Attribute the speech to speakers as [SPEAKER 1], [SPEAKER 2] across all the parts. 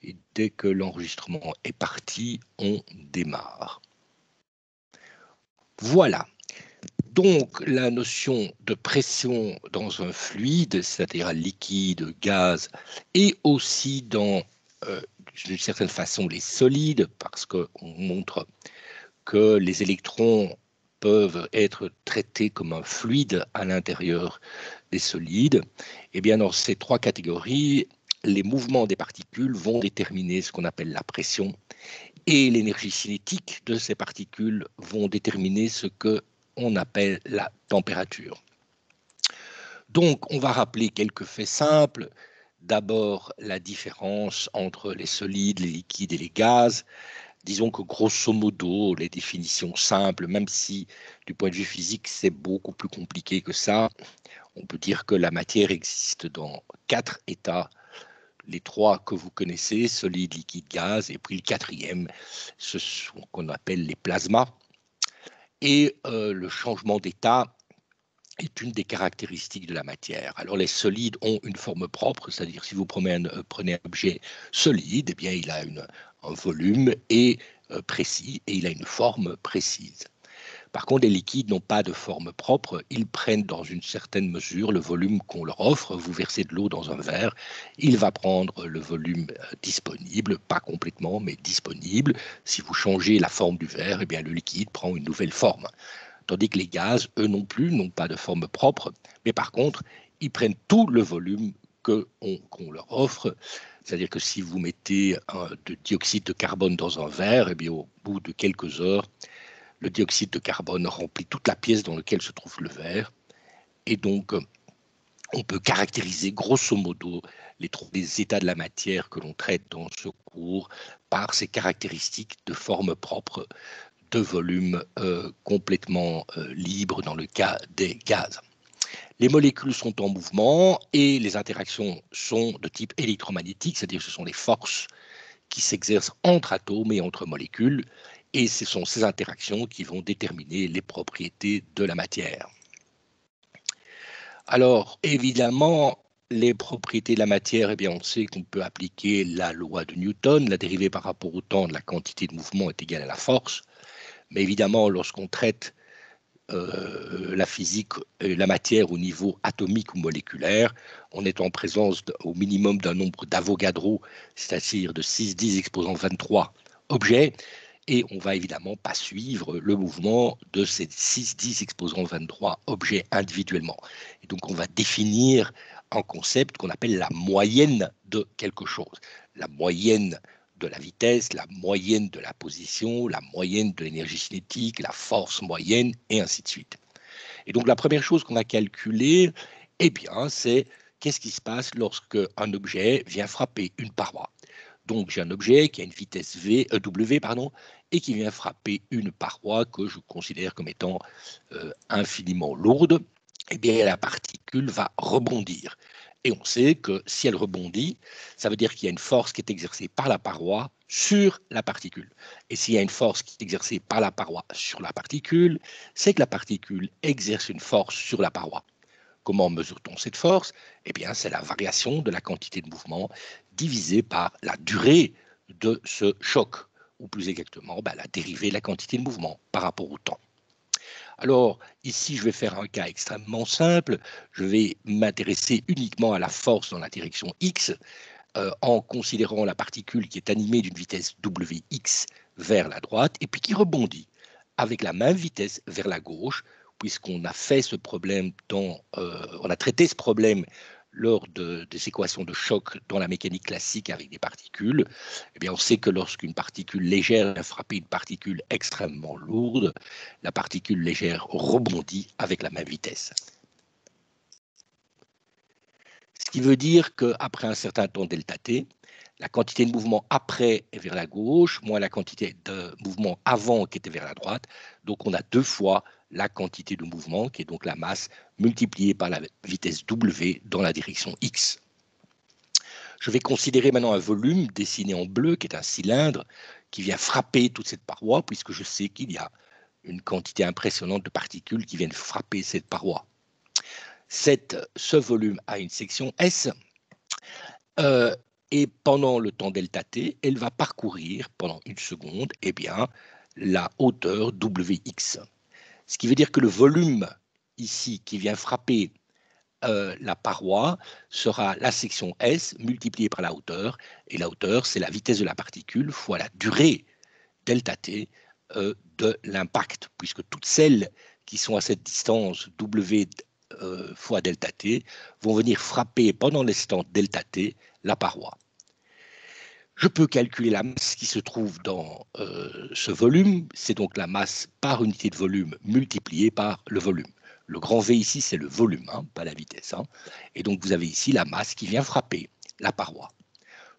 [SPEAKER 1] Et dès que l'enregistrement est parti, on démarre. Voilà. Donc, la notion de pression dans un fluide, c'est-à-dire un liquide, gaz, et aussi dans, d'une certaine façon, les solides, parce qu'on montre que les électrons peuvent être traités comme un fluide à l'intérieur des solides. Eh bien, dans ces trois catégories, les mouvements des particules vont déterminer ce qu'on appelle la pression, et l'énergie cinétique de ces particules vont déterminer ce que on appelle la température. Donc, on va rappeler quelques faits simples. D'abord, la différence entre les solides, les liquides et les gaz. Disons que grosso modo, les définitions simples, même si du point de vue physique, c'est beaucoup plus compliqué que ça, on peut dire que la matière existe dans 4 états. Les 3 que vous connaissez, solide, liquide, gaz, et puis le 4e, ce qu'on appelle les plasmas. Et le changement d'état est une des caractéristiques de la matière. Alors les solides ont une forme propre, c'est-à-dire si vous prenez un objet solide, eh bien il a un volume précis et il a une forme précise. Par contre, les liquides n'ont pas de forme propre, ils prennent dans une certaine mesure le volume qu'on leur offre. Vous versez de l'eau dans un verre, il va prendre le volume disponible, pas complètement, mais disponible. Si vous changez la forme du verre, eh bien le liquide prend une nouvelle forme. Tandis que les gaz, eux non plus, n'ont pas de forme propre, mais par contre, ils prennent tout le volume qu'on leur offre. C'est-à-dire que si vous mettez de dioxyde de carbone dans un verre, eh bien, au bout de quelques heures, le dioxyde de carbone remplit toute la pièce dans laquelle se trouve le verre. Et donc, on peut caractériser grosso modo les états de la matière que l'on traite dans ce cours par ces caractéristiques de forme propre, de volume complètement libre dans le cas des gaz. Les molécules sont en mouvement et les interactions sont de type électromagnétique, c'est-à-dire que ce sont les forces qui s'exercent entre atomes et entre molécules, et ce sont ces interactions qui vont déterminer les propriétés de la matière. Alors, évidemment, les propriétés de la matière, eh bien, on sait qu'on peut appliquer la loi de Newton, la dérivée par rapport au temps de la quantité de mouvement est égale à la force, mais évidemment, lorsqu'on traite la physique et la matière au niveau atomique ou moléculaire, on est en présence au minimum d'un nombre d'Avogadro, c'est-à-dire de 6-10 exposant 23 objets, et on va évidemment pas suivre le mouvement de ces 6-10 exposant 23 objets individuellement. Et donc on va définir un concept qu'on appelle la moyenne de quelque chose. La moyenne de la vitesse, la moyenne de la position, la moyenne de l'énergie cinétique, la force moyenne, et ainsi de suite. Et donc la première chose qu'on a calculée, eh bien, c'est qu'est-ce qui se passe lorsque un objet vient frapper une paroi. Donc j'ai un objet qui a une vitesse W, et qui vient frapper une paroi que je considère comme étant infiniment lourde. Eh bien, la particule va rebondir. Et on sait que si elle rebondit, ça veut dire qu'il y a une force qui est exercée par la paroi sur la particule. Et s'il y a une force qui est exercée par la paroi sur la particule, c'est que la particule exerce une force sur la paroi. Comment mesure-t-on cette force? Eh bien, c'est la variation de la quantité de mouvement divisée par la durée de ce choc, ou plus exactement, la dérivée de la quantité de mouvement par rapport au temps. Alors, ici, je vais faire un cas extrêmement simple. Je vais m'intéresser uniquement à la force dans la direction X, en considérant la particule qui est animée d'une vitesse Wx vers la droite, et puis qui rebondit avec la même vitesse vers la gauche, puisqu'on a fait ce problème on a traité ce problème lors des équations de choc dans la mécanique classique avec des particules. Eh bien, on sait que lorsqu'une particule légère vient frapper une particule extrêmement lourde, la particule légère rebondit avec la même vitesse. Ce qui veut dire qu'après un certain temps delta t, la quantité de mouvement après est vers la gauche, moins la quantité de mouvement avant qui était vers la droite. Donc on a 2 fois la quantité de mouvement, qui est donc la masse, multipliée par la vitesse W dans la direction X. Je vais considérer maintenant un volume dessiné en bleu, qui est un cylindre, qui vient frapper toute cette paroi, puisque je sais qu'il y a une quantité impressionnante de particules qui viennent frapper cette paroi. Ce volume a une section S, Et pendant le temps delta t, elle va parcourir pendant 1 seconde la hauteur Wx. Ce qui veut dire que le volume ici qui vient frapper la paroi sera la section S multipliée par la hauteur. Et la hauteur, c'est la vitesse de la particule fois la durée delta t de l'impact, puisque toutes celles qui sont à cette distance W fois delta t vont venir frapper pendant l'instant delta t la paroi. Je peux calculer la masse qui se trouve dans ce volume, c'est donc la masse par unité de volume multipliée par le volume. Le grand V ici, c'est le volume, hein, pas la vitesse. Hein. Et donc vous avez ici la masse qui vient frapper la paroi.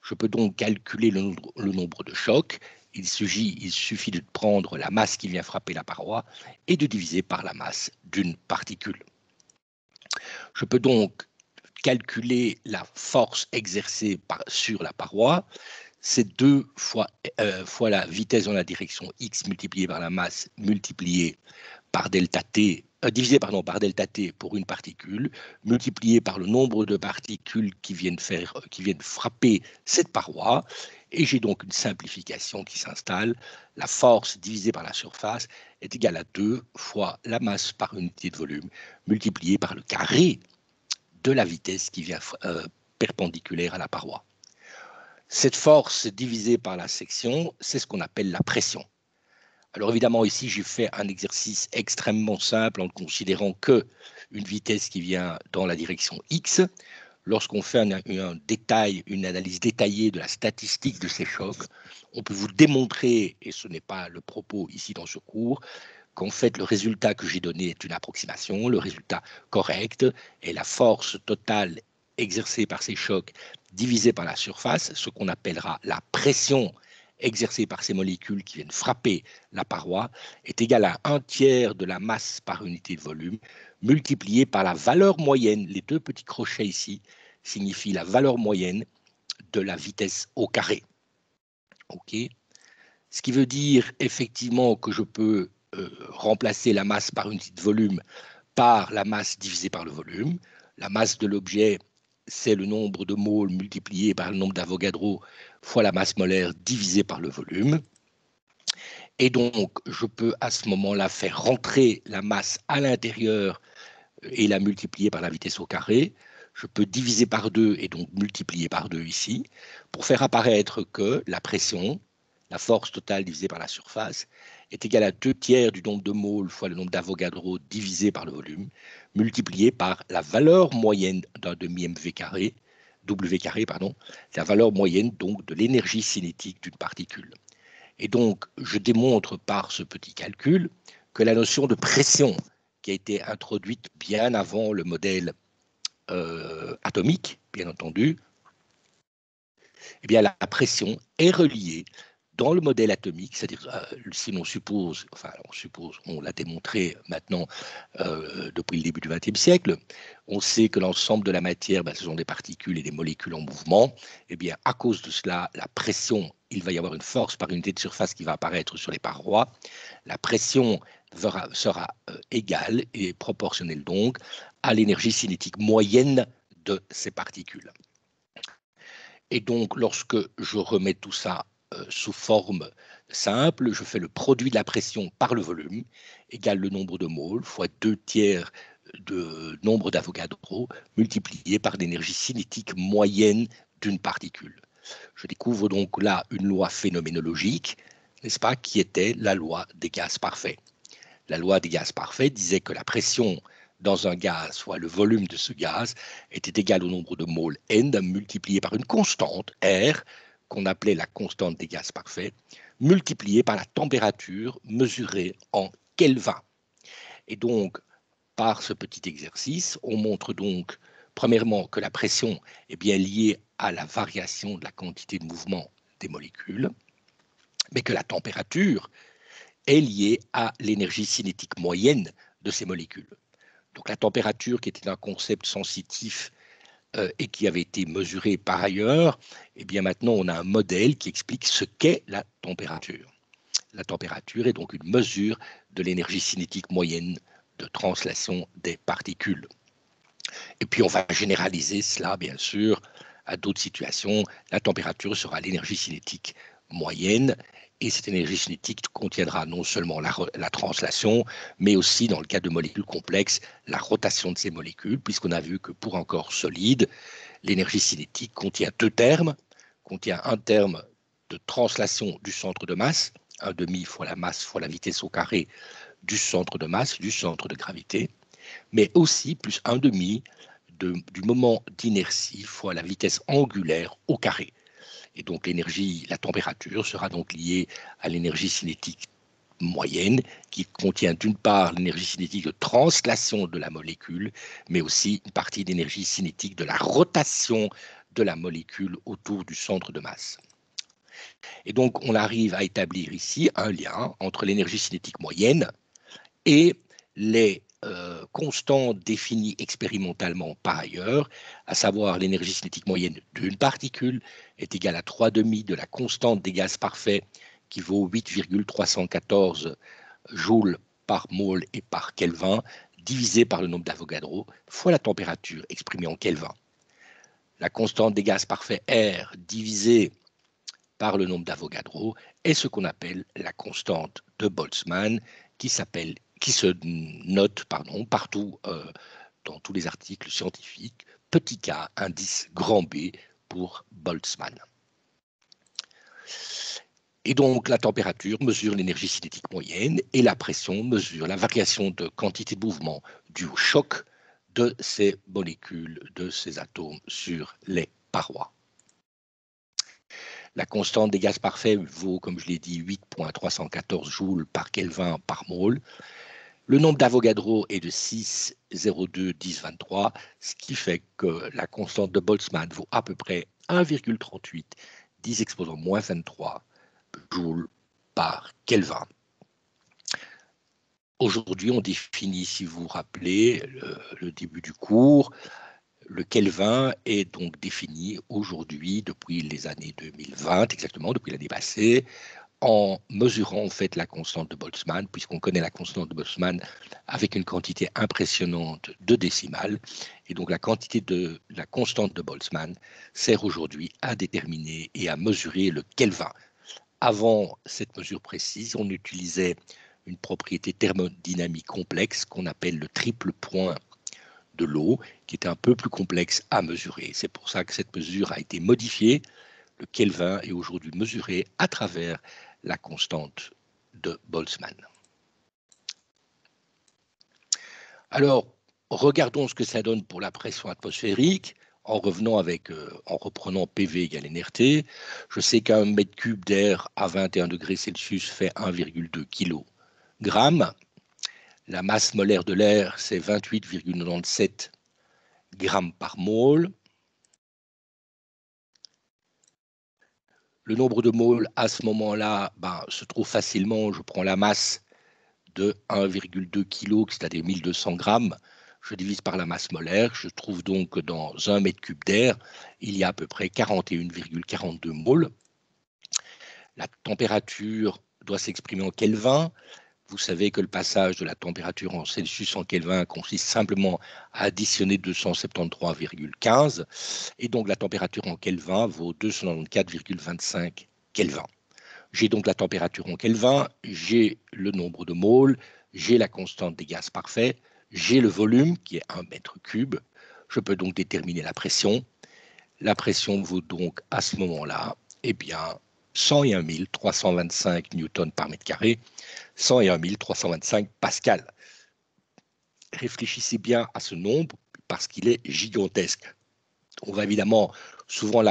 [SPEAKER 1] Je peux donc calculer le nombre de chocs. Il suffit de prendre la masse qui vient frapper la paroi et de diviser par la masse d'une particule. Je peux donc calculer la force exercée sur la paroi. C'est 2 fois la vitesse dans la direction x multipliée par la masse multipliée par delta t, divisé par delta t pour une particule, multiplié par le nombre de particules qui viennent frapper cette paroi. Et j'ai donc une simplification qui s'installe. La force divisée par la surface est égale à 2 fois la masse par unité de volume, multipliée par le carré de la vitesse qui vient perpendiculaire à la paroi. Cette force divisée par la section, c'est ce qu'on appelle la pression. Alors évidemment, ici, j'ai fait un exercice extrêmement simple en considérant que une vitesse qui vient dans la direction x. Lorsqu'on fait une analyse détaillée de la statistique de ces chocs, on peut vous démontrer, et ce n'est pas le propos ici dans ce cours, qu'en fait, le résultat que j'ai donné est une approximation, le résultat correct est la force totale exercée par ces chocs divisée par la surface, ce qu'on appellera la pression exercée par ces molécules qui viennent frapper la paroi, est égale à 1/3 de la masse par unité de volume, multiplié par la valeur moyenne. Les 2 petits crochets ici signifient la valeur moyenne de la vitesse au carré. OK. Ce qui veut dire effectivement que je peux remplacer la masse par unité de volume par la masse divisée par le volume. La masse de l'objet, c'est le nombre de moles multiplié par le nombre d'Avogadro fois la masse molaire divisée par le volume. Et donc, je peux à ce moment-là faire rentrer la masse à l'intérieur et la multiplier par la vitesse au carré. Je peux diviser par 2 et donc multiplier par 2 ici pour faire apparaître que la pression, la force totale divisée par la surface, est égale à 2/3 du nombre de moles fois le nombre d'Avogadro divisé par le volume, multiplié par la valeur moyenne d'un demi-mv carré, W carré, pardon, la valeur moyenne donc de l'énergie cinétique d'une particule. Et donc, je démontre par ce petit calcul que la notion de pression qui a été introduite bien avant le modèle atomique, bien entendu, eh bien, la pression est reliée dans le modèle atomique, c'est-à-dire si l'on suppose, on l'a démontré maintenant depuis le début du XXe siècle, on sait que l'ensemble de la matière, ce sont des particules et des molécules en mouvement. Eh bien, à cause de cela, la pression, il va y avoir une force par unité de surface qui va apparaître sur les parois. La pression sera égale et proportionnelle donc à l'énergie cinétique moyenne de ces particules. Et donc, lorsque je remets tout ça sous forme simple, je fais le produit de la pression par le volume, égale le nombre de moles, fois 2/3 de nombre d'Avogadro, multiplié par l'énergie cinétique moyenne d'une particule. Je découvre donc là une loi phénoménologique, n'est-ce pas, qui était la loi des gaz parfaits. La loi des gaz parfaits disait que la pression dans un gaz, soit le volume de ce gaz, était égal au nombre de moles N multiplié par une constante, R, qu'on appelait la constante des gaz parfaits, multipliée par la température mesurée en Kelvin. Et donc, par ce petit exercice, on montre donc, premièrement, que la pression est bien liée à la variation de la quantité de mouvement des molécules, mais que la température est liée à l'énergie cinétique moyenne de ces molécules. Donc la température, qui était un concept sensitif et qui avait été mesuré par ailleurs, eh bien maintenant on a un modèle qui explique ce qu'est la température. La température est donc une mesure de l'énergie cinétique moyenne de translation des particules. Et puis on va généraliser cela, bien sûr, à d'autres situations, la température sera l'énergie cinétique moyenne. Et cette énergie cinétique contiendra non seulement la translation, mais aussi, dans le cas de molécules complexes, la rotation de ces molécules, puisqu'on a vu que pour un corps solide, l'énergie cinétique contient deux termes, contient un terme de translation du centre de masse, 1,5 fois la masse fois la vitesse au carré du centre de masse, du centre de gravité, mais aussi plus 1,5 du moment d'inertie fois la vitesse angulaire au carré. Et donc l'énergie, la température sera donc liée à l'énergie cinétique moyenne qui contient d'une part l'énergie cinétique de translation de la molécule, mais aussi une partie d'énergie cinétique de la rotation de la molécule autour du centre de masse. Et donc on arrive à établir ici un lien entre l'énergie cinétique moyenne et les constantes définies expérimentalement par ailleurs, à savoir l'énergie cinétique moyenne d'une particule est égale à 3,5 de la constante des gaz parfaits qui vaut 8,314 joules par mole et par Kelvin, divisé par le nombre d'Avogadro, fois la température exprimée en Kelvin. La constante des gaz parfaits R divisée par le nombre d'Avogadro est ce qu'on appelle la constante de Boltzmann, qui se note partout dans tous les articles scientifiques, petit k, indice grand B pour Boltzmann. Et donc la température mesure l'énergie cinétique moyenne et la pression mesure la variation de quantité de mouvement due au choc de ces molécules, de ces atomes sur les parois. La constante des gaz parfaits vaut, comme je l'ai dit, 8,314 joules par Kelvin par mole. Le nombre d'Avogadro est de 6,02 10 23, ce qui fait que la constante de Boltzmann vaut à peu près 1,38 10 exposant moins 23 joules par Kelvin. Aujourd'hui, on définit, si vous vous rappelez, le début du cours, le Kelvin est donc défini aujourd'hui, depuis les années 2020, exactement, depuis l'année passée, en mesurant en fait la constante de Boltzmann, puisqu'on connaît la constante de Boltzmann avec une quantité impressionnante de décimales. Et donc la constante de Boltzmann sert aujourd'hui à déterminer et à mesurer le Kelvin. Avant cette mesure précise, on utilisait une propriété thermodynamique complexe qu'on appelle le triple point de l'eau, qui est un peu plus complexe à mesurer. C'est pour ça que cette mesure a été modifiée. Le Kelvin est aujourd'hui mesuré à travers la constante de Boltzmann. Alors, regardons ce que ça donne pour la pression atmosphérique en reprenant PV égale nRT. Je sais qu'un mètre cube d'air à 21 degrés Celsius fait 1,2 kg. La masse molaire de l'air, c'est 28,97 grammes par mole. Le nombre de moles à ce moment-là se trouve facilement. Je prends la masse de 1,2 kg, c'est-à-dire 1200 grammes. Je divise par la masse molaire. Je trouve donc que dans 1 mètre cube d'air, il y a à peu près 41,42 moles. La température doit s'exprimer en Kelvin. Vous savez que le passage de la température en Celsius en Kelvin consiste simplement à additionner 273,15 et donc la température en Kelvin vaut 294,25 Kelvin. J'ai donc la température en Kelvin, j'ai le nombre de moles, j'ai la constante des gaz parfaits, j'ai le volume qui est 1 mètre cube. Je peux donc déterminer la pression. La pression vaut donc à ce moment-là, 101 325 newtons par mètre carré, 101 325 pascal. Réfléchissez bien à ce nombre parce qu'il est gigantesque. On va évidemment souvent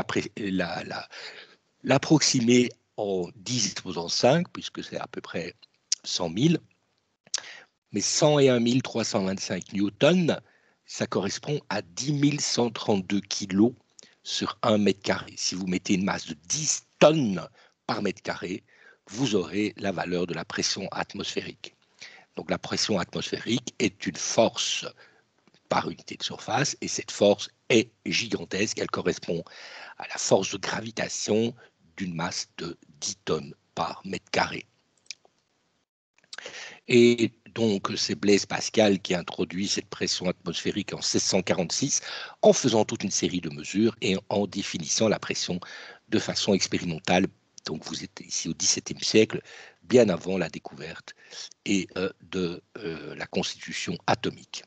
[SPEAKER 1] l'approximer en 10 exposant 5, puisque c'est à peu près 100 000. Mais 101 325 newtons, ça correspond à 10 132 kilos sur 1 mètre carré. Si vous mettez une masse de 10 tonnes par mètre carré, vous aurez la valeur de la pression atmosphérique. Donc la pression atmosphérique est une force par unité de surface et cette force est gigantesque. Elle correspond à la force de gravitation d'une masse de 10 tonnes par mètre carré. Et Donc, c'est Blaise Pascal qui a introduit cette pression atmosphérique en 1646 en faisant toute une série de mesures et en définissant la pression de façon expérimentale. Donc, vous êtes ici au XVIIe siècle, bien avant la découverte et de la constitution atomique.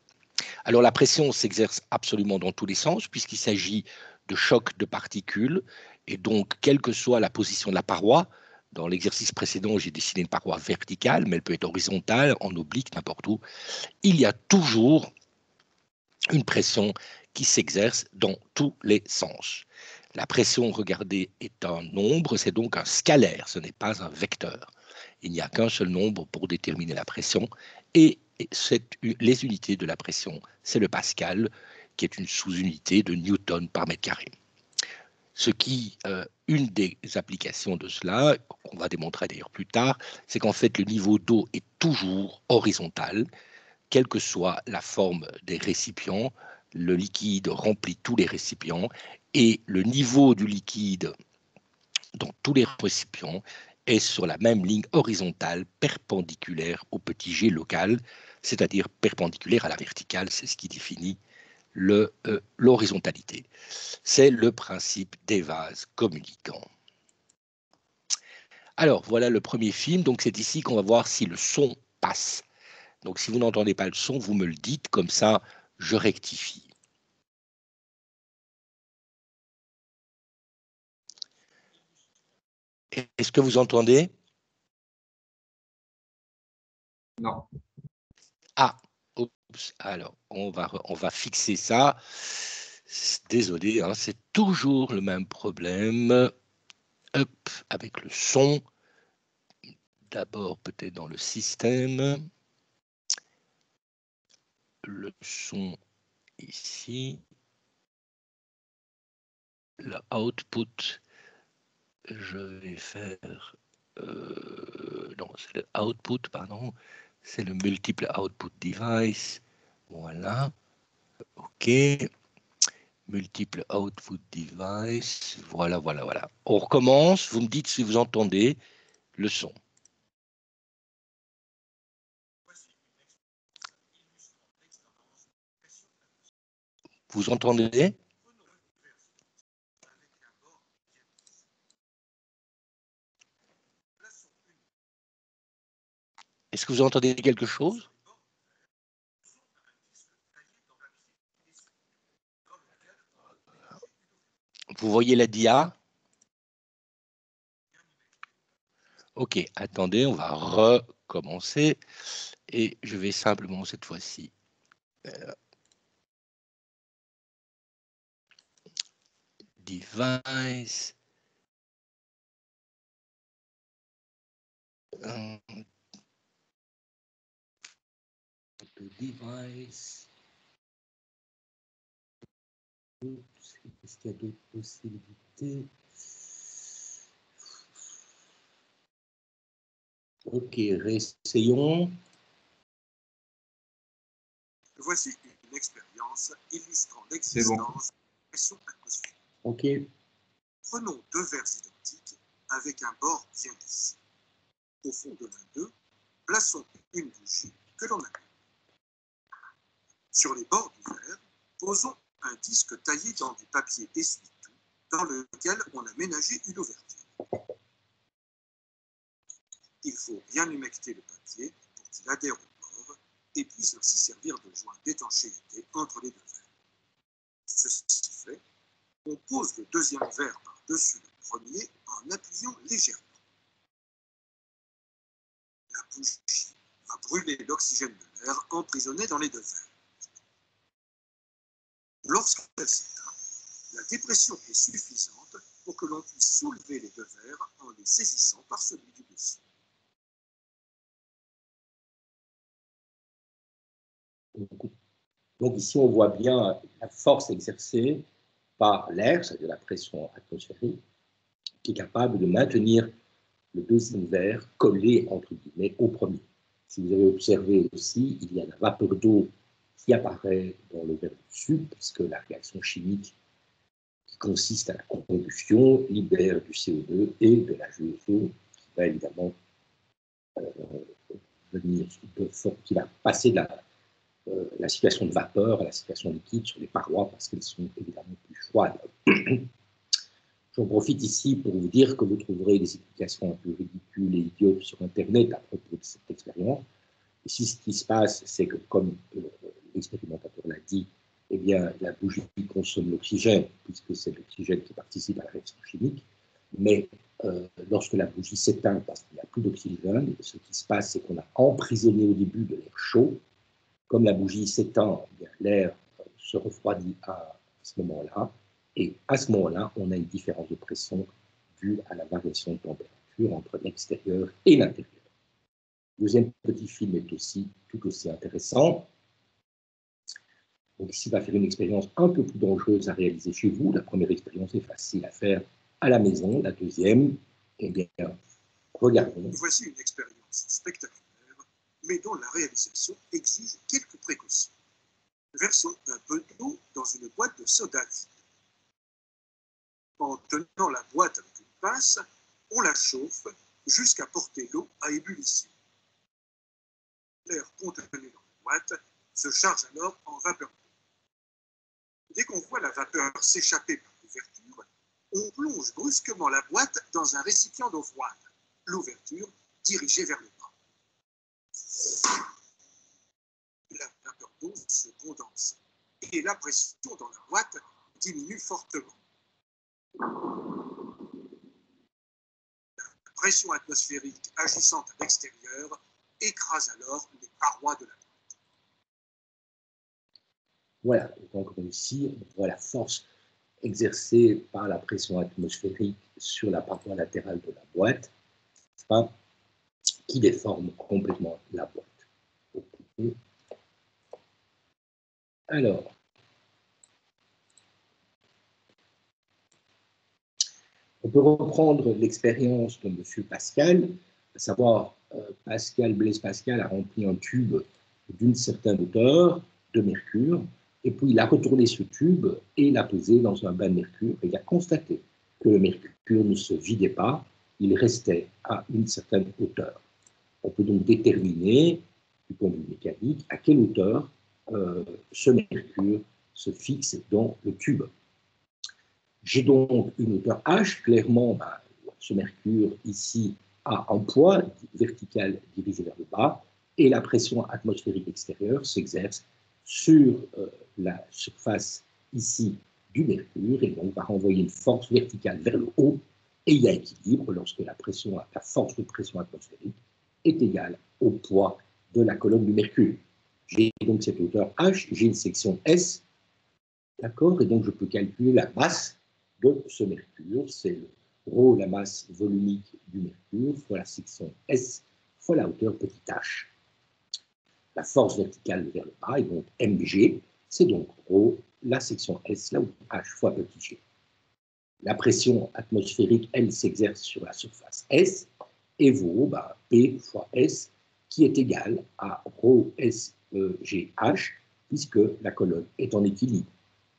[SPEAKER 1] Alors, la pression s'exerce absolument dans tous les sens, puisqu'il s'agit de chocs de particules, et donc, quelle que soit la position de la paroi, dans l'exercice précédent, j'ai dessiné une paroi verticale, mais elle peut être horizontale, en oblique, n'importe où. Il y a toujours une pression qui s'exerce dans tous les sens. La pression, regardez, est un nombre, c'est donc un scalaire, ce n'est pas un vecteur. Il n'y a qu'un seul nombre pour déterminer la pression, et les unités de la pression, c'est le pascal, qui est une sous-unité de newton par mètre carré. Ce qui, une des applications de cela, qu'on va démontrer d'ailleurs plus tard, c'est qu'en fait le niveau d'eau est toujours horizontal, quelle que soit la forme des récipients, le liquide remplit tous les récipients et le niveau du liquide dans tous les récipients est sur la même ligne horizontale perpendiculaire au petit g local, c'est-à-dire perpendiculaire à la verticale, c'est ce qui définit l'horizontalité. C'est le principe des vases communicants. Alors, voilà le premier film. Donc, c'est ici qu'on va voir si le son passe. Donc, si vous n'entendez pas le son, vous me le dites. Comme ça, je rectifie. Est-ce que vous entendez?
[SPEAKER 2] Non.
[SPEAKER 1] Ah, oups. Alors, on va fixer ça. Désolé, hein, c'est toujours le même problème. Hop, avec le son. D'abord, peut-être dans le système. Le son ici. Le output, je vais faire. Non, c'est le output, pardon. C'est le multiple output device. Voilà. OK. Multiple output device. Voilà, voilà, voilà. On recommence. Vous me dites si vous entendez le son. Vous entendez? Est-ce que vous entendez quelque chose? Vous voyez la dia? OK, attendez, on va recommencer. Et je vais simplement cette fois-ci device. Device. Est-ce qu'il y a d'autres possibilités? Ok, réessayons.
[SPEAKER 3] Voici une expérience illustrant l'existence de pression atmosphérique.
[SPEAKER 1] Ok.
[SPEAKER 3] Prenons deux verres identiques avec un bord bien lisse. Au fond de l'un d'eux, plaçons une bougie que l'on allume. Sur les bords du verre, posons un disque taillé dans du papier essuie-tout dans lequel on a ménagé une ouverture. Il faut bien humecter le papier pour qu'il adhère au bord et puisse ainsi servir de joint d'étanchéité entre les deux verres. Ceci fait, on pose le deuxième verre par-dessus le premier en appuyant légèrement. La bougie va brûler l'oxygène de l'air emprisonné dans les deux verres. Lorsqu'elle s'éteint, la dépression est suffisante pour que l'on puisse soulever les deux verres en les saisissant par celui du dessus.
[SPEAKER 1] Donc ici, on voit bien la force exercée par l'air, c'est-à-dire la pression atmosphérique, qui est capable de maintenir le deuxième verre collé, entre guillemets, au premier. Si vous avez observé aussi, il y a la vapeur d'eau qui apparaît dans le verre dessus, puisque la réaction chimique qui consiste à la combustion libère du CO2 et de la H2SO, qui va évidemment
[SPEAKER 2] qui va passer de la situation de vapeur à la situation liquide sur les parois parce qu'elles sont évidemment plus froides. J'en profite ici pour vous dire que vous trouverez des explications un peu ridicules et idiotes sur Internet à propos de cette expérience. Ici, ce qui se passe, c'est que, comme l'expérimentateur l'a dit, eh bien, la bougie consomme l'oxygène, puisque c'est l'oxygène qui participe à la réaction chimique. Mais lorsque la bougie s'éteint parce qu'il n'y a plus d'oxygène, ce qui se passe, c'est qu'on a emprisonné au début de l'air chaud. Comme la bougie s'éteint, l'air se refroidit à ce moment-là. Et à ce moment-là, on a une différence de pression due à la variation de température entre l'extérieur et l'intérieur. Le deuxième petit film est aussi tout aussi intéressant. Donc ici, on va faire une expérience un peu plus dangereuse à réaliser chez vous. La première expérience est facile à faire à la maison. La deuxième, eh bien, regardons.
[SPEAKER 3] Voici une expérience spectaculaire, mais dont la réalisation exige quelques précautions. Versons un peu d'eau dans une boîte de soda vide. En tenant la boîte avec une pince, on la chauffe jusqu'à porter l'eau à ébullition. L'air contenu dans la boîte se charge alors en vapeur d'eau. Dès qu'on voit la vapeur s'échapper par l'ouverture, on plonge brusquement la boîte dans un récipient d'eau froide, l'ouverture dirigée vers le bas. La vapeur d'eau se condense et la pression dans la boîte diminue fortement. La pression atmosphérique agissant à l'extérieur écrase alors les parois de la boîte.
[SPEAKER 2] Voilà, donc ici, on voit la force exercée par la pression atmosphérique sur la paroi latérale de la boîte, qui déforme complètement la boîte. Okay. Alors, on peut reprendre l'expérience de M. Pascal, à savoir Blaise Pascal a rempli un tube d'une certaine hauteur de mercure, et puis il a retourné ce tube et l'a posé dans un bain de mercure, et il a constaté que le mercure ne se vidait pas, il restait à une certaine hauteur. On peut donc déterminer, du point de vue mécanique, à quelle hauteur ce mercure se fixe dans le tube. J'ai donc une hauteur h, clairement, ce mercure ici a un poids vertical dirigé vers le bas, et la pression atmosphérique extérieure s'exerce sur la surface ici du mercure, et donc va renvoyer une force verticale vers le haut, et il y a équilibre lorsque la force de pression atmosphérique est égale au poids de la colonne du mercure. J'ai donc cette hauteur h, j'ai une section S, d'accord, et donc je peux calculer la masse de ce mercure, c'est le ρ, la masse volumique du mercure, fois la section S, fois la hauteur petit h. La force verticale vers le bas, et donc mg, c'est donc ρ, la section S, la hauteur h, fois petit g. La pression atmosphérique, elle, s'exerce sur la surface S, et vaut P fois S, qui est égal à ρ S G H, puisque la colonne est en équilibre.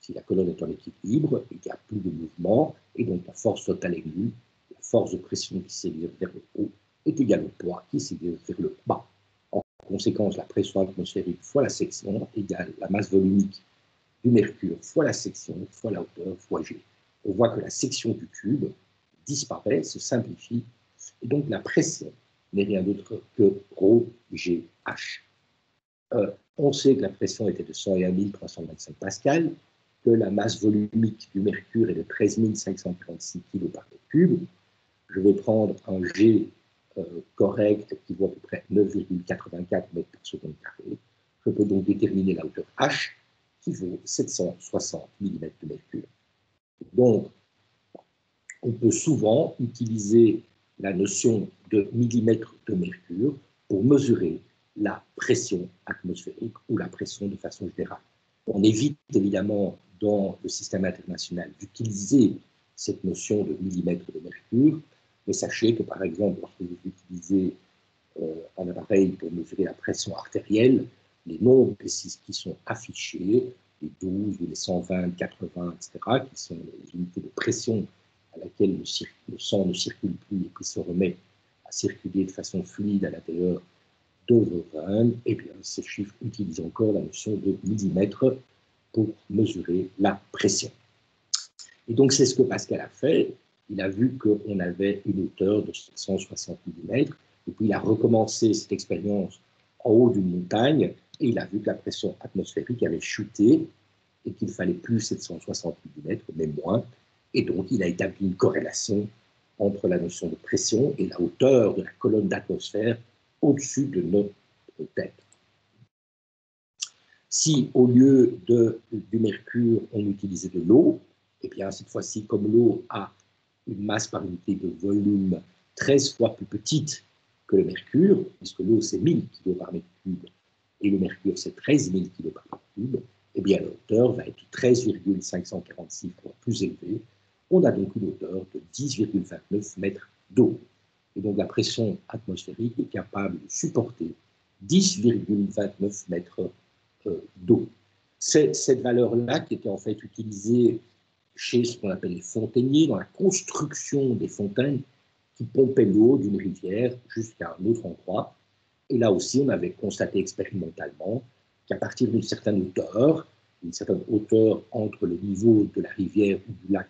[SPEAKER 2] Si la colonne est en équilibre, il n'y a plus de mouvement, et donc la force totale est nulle, la force de pression qui s'exerce vers le haut est égale au poids qui s'exerce vers le bas. En conséquence, la pression atmosphérique fois la section égale la masse volumique du mercure fois la section fois la hauteur fois G. On voit que la section du tube disparaît, se simplifie, et donc la pression n'est rien d'autre que ρ G H. On sait que la pression était de 101 325 pascal, que la masse volumique du mercure est de 13 536 kg par mètre cube. Je vais prendre un G correct qui vaut à peu près 9,84 mètres par seconde carré. Je peux donc déterminer la hauteur H qui vaut 760 mm de mercure. Donc, on peut souvent utiliser la notion de millimètre de mercure pour mesurer la pression atmosphérique ou la pression de façon générale. On évite évidemment dans le système international d'utiliser cette notion de millimètre de mercure, mais sachez que par exemple, lorsque vous utilisez un appareil pour mesurer la pression artérielle, les nombres qui sont affichés, les 12 ou les 120, 80, etc., qui sont les unités de pression à laquelle le sang ne circule plus et puis se remet à circuler de façon fluide à l'intérieur d'Overrun, eh bien, ces chiffres utilisent encore la notion de millimètre pour mesurer la pression. Et donc, c'est ce que Pascal a fait. Il a vu qu'on avait une hauteur de 160 mm, et puis il a recommencé cette expérience en haut d'une montagne, et il a vu que la pression atmosphérique avait chuté, et qu'il fallait plus 760 mm, mais moins. Et donc, il a établi une corrélation entre la notion de pression et la hauteur de la colonne d'atmosphère au-dessus de notre tête. Si, au lieu du mercure, on utilisait de l'eau, eh bien, cette fois-ci, comme l'eau a une masse par unité de volume 13 fois plus petite que le mercure, puisque l'eau, c'est 1000 kg par mètre cube, et le mercure, c'est 13 000 kg par mètre cube, eh bien, la hauteur va être 13,546 fois plus élevée. On a donc une hauteur de 10,29 mètres d'eau. Et donc, la pression atmosphérique est capable de supporter 10,29 mètres d'eau. C'est cette valeur-là qui était en fait utilisée chez ce qu'on appelle les fontainiers, dans la construction des fontaines qui pompaient l'eau d'une rivière jusqu'à un autre endroit. Et là aussi, on avait constaté expérimentalement qu'à partir d'une certaine hauteur entre le niveau de la rivière ou du lac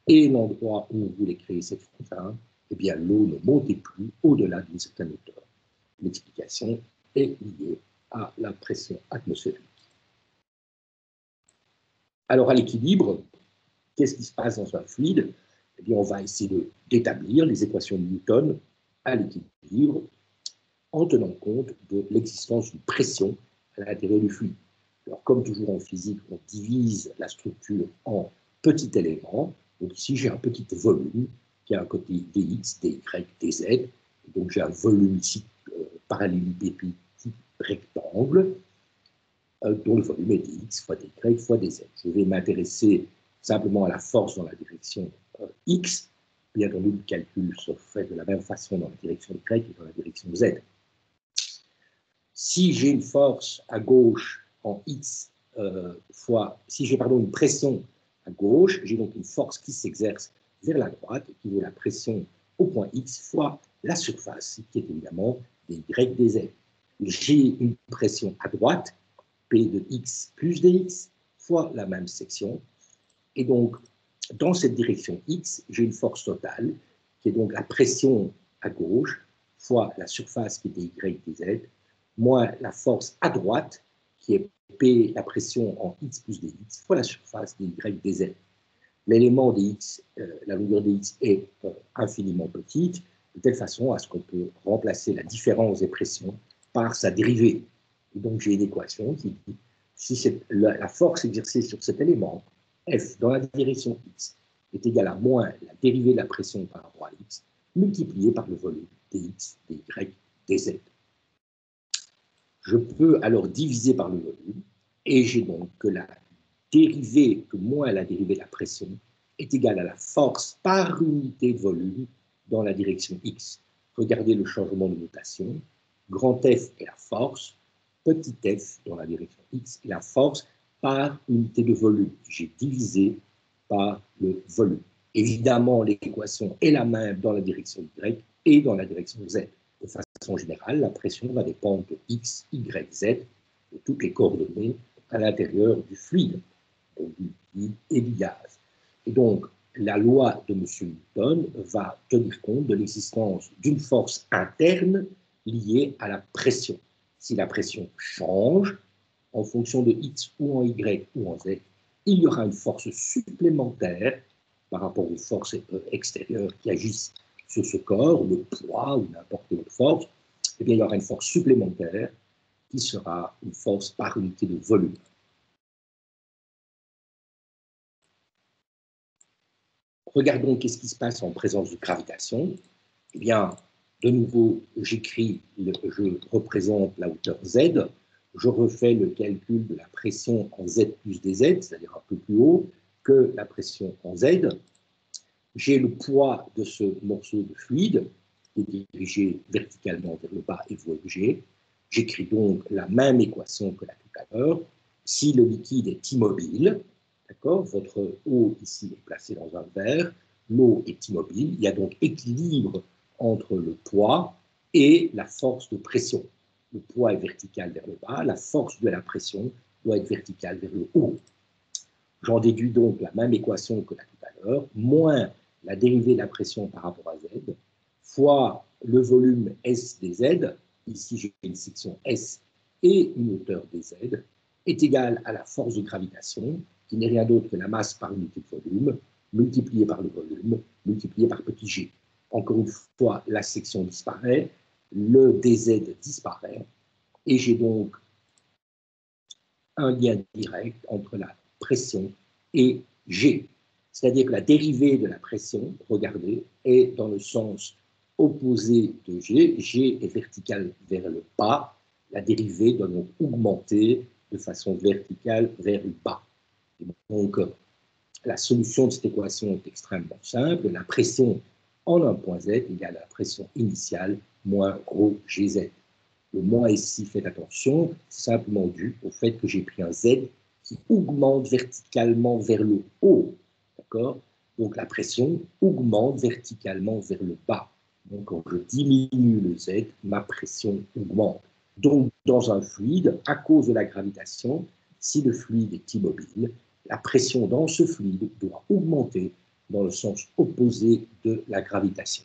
[SPEAKER 2] et l'endroit où on voulait créer cette fontaine, eh bien, l'eau ne montait plus au-delà d'une certaine hauteur. L'explication est liée à la pression atmosphérique. Alors, à l'équilibre, qu'est-ce qui se passe dans un fluide? Eh bien, on va essayer d'établir les équations de Newton à l'équilibre en tenant compte de l'existence d'une pression à l'intérieur du fluide. Alors, comme toujours en physique, on divise la structure en petits éléments. Donc ici, j'ai un petit volume qui a un côté dx, dy, dz. Et donc, j'ai un volume ici parallélépipédique rectangle dont le volume est dx fois dy fois dz. Je vais m'intéresser simplement à la force dans la direction x. Bien entendu, le calcul se fait de la même façon dans la direction y et dans la direction z. Si j'ai une force à gauche en x si j'ai une pression à gauche, j'ai donc une force qui s'exerce vers la droite et qui vaut la pression au point x fois la surface, qui est évidemment dy dz. J'ai une pression à droite, P de x plus dx, fois la même section. Et donc, dans cette direction x, j'ai une force totale, qui est donc la pression à gauche, fois la surface qui est dy dz, moins la force à droite, qui est P, la pression en x plus dx, fois la surface dy dz. L'élément dx, la longueur dx est infiniment petite, de telle façon à ce qu'on peut remplacer la différence des pressions par sa dérivée. Et donc, j'ai une équation qui dit, si la force exercée sur cet élément, F, dans la direction x, est égale à moins la dérivée de la pression par rapport à x, multipliée par le volume dx, dy, dz. Je peux alors diviser par le volume, et j'ai donc que la dérivée, que moins la dérivée de la pression, est égale à la force par unité de volume dans la direction x. Regardez le changement de notation. Grand F est la force, petit f dans la direction x est la force par unité de volume. J'ai divisé par le volume. Évidemment, l'équation est la même dans la direction y et dans la direction z. De façon générale, la pression va dépendre de x, y, z, de toutes les coordonnées à l'intérieur du fluide, donc du liquide et du gaz. Et donc, la loi de M. Newton va tenir compte de l'existence d'une force interne liée à la pression. Si la pression change en fonction de x ou en y ou en z, il y aura une force supplémentaire par rapport aux forces extérieures qui agissent sur ce corps, le poids ou n'importe quelle autre force. Eh bien, il y aura une force supplémentaire qui sera une force par unité de volume. Regardons qu'est-ce qui se passe en présence de gravitation. Eh bien, de nouveau, je représente la hauteur z, je refais le calcul de la pression en z plus dz, c'est-à-dire un peu plus haut que la pression en z. J'ai le poids de ce morceau de fluide, qui est dirigé verticalement vers le bas et voué g. J'écris donc la même équation que là tout à l'heure. Si le liquide est immobile, d'accord, votre eau ici est placée dans un verre, l'eau est immobile, il y a donc équilibre entre le poids et la force de pression. le poids est vertical vers le bas, la force de la pression doit être verticale vers le haut. J'en déduis donc la même équation que là tout à l'heure, moins la dérivée de la pression par rapport à Z, fois le volume S des Z, ici j'ai une section S et une hauteur des Z, est égal à la force de gravitation, qui n'est rien d'autre que la masse par unité de volume, multipliée par le volume, multiplié par petit g. Encore une fois, la section disparaît, le dz disparaît, et j'ai donc un lien direct entre la pression et g. C'est-à-dire que la dérivée de la pression, regardez, est dans le sens opposé de g. G est vertical vers le bas, la dérivée doit donc augmenter de façon verticale vers le bas. Et donc, la solution de cette équation est extrêmement simple. La pression en un point Z égale à la pression initiale moins rho Gz. Le moins ici, faites attention, c'est simplement dû au fait que j'ai pris un Z qui augmente verticalement vers le haut. D'accord? Donc la pression augmente verticalement vers le bas. Donc quand je diminue le Z, ma pression augmente. Donc dans un fluide, à cause de la gravitation, si le fluide est immobile, la pression dans ce fluide doit augmenter dans le sens opposé de la gravitation.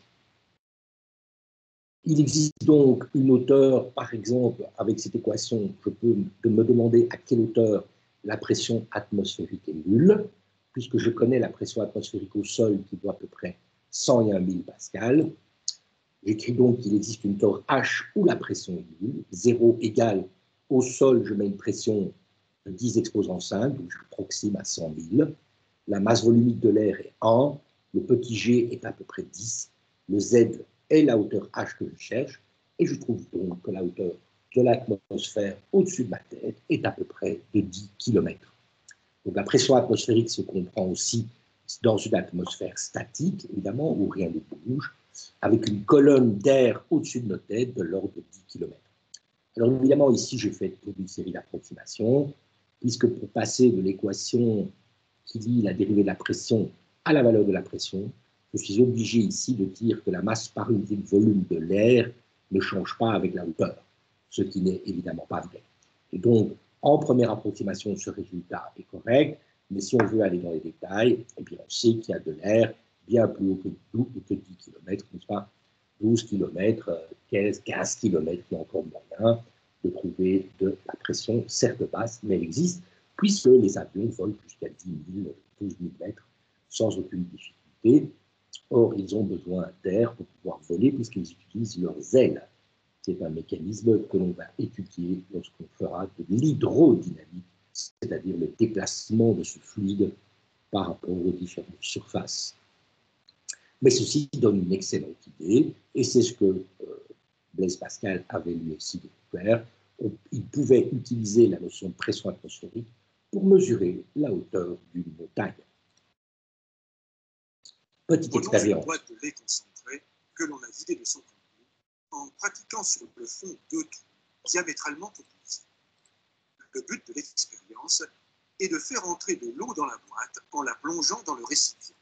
[SPEAKER 2] Il existe donc une hauteur, par exemple, avec cette équation, je peux me demander à quelle hauteur la pression atmosphérique est nulle, puisque je connais la pression atmosphérique au sol qui doit à peu près 101 000 pascal. J'écris donc qu'il existe une hauteur H où la pression est nulle, 0 égale au sol, je mets une pression de 10 exposant 5, donc j'approxime à 100 000. La masse volumique de l'air est 1, le petit g est à peu près 10, le z est la hauteur h que je cherche, et je trouve donc que la hauteur de l'atmosphère au-dessus de ma tête est à peu près de 10 km. Donc la pression atmosphérique se comprend aussi dans une atmosphère statique, évidemment, où rien ne bouge, avec une colonne d'air au-dessus de nos têtes de l'ordre de 10 km. Alors évidemment, ici, j'ai fait toute une série d'approximations, puisque pour passer de l'équation qui lie la dérivée de la pression à la valeur de la pression, je suis obligé ici de dire que la masse par unité de volume de l'air ne change pas avec la hauteur, ce qui n'est évidemment pas vrai. Et donc, en première approximation, ce résultat est correct, mais si on veut aller dans les détails, eh bien, on sait qu'il y a de l'air bien plus haut que 10 km, n'est-ce pas? 12 km, 15 km, il y a encore moyen de trouver de la pression, certes basse, mais elle existe, puisque les avions volent jusqu'à 10 000, 12 000 mètres sans aucune difficulté. Or, ils ont besoin d'air pour pouvoir voler, puisqu'ils utilisent leurs ailes. C'est un mécanisme que l'on va étudier lorsqu'on fera de l'hydrodynamique, c'est-à-dire le déplacement de ce fluide par rapport aux différentes surfaces. Mais ceci donne une excellente idée, et c'est ce que Blaise Pascal avait lui aussi découvert. Il pouvait utiliser la notion de pression atmosphérique pour mesurer la hauteur d'une montagne. Petite expérience.
[SPEAKER 3] Une boîte de lait concentré que l'on a vidé de son contenu en pratiquant sur le fond 2 trous diamétralement opposés. Le but de l'expérience est de faire entrer de l'eau dans la boîte en la plongeant dans le récipient.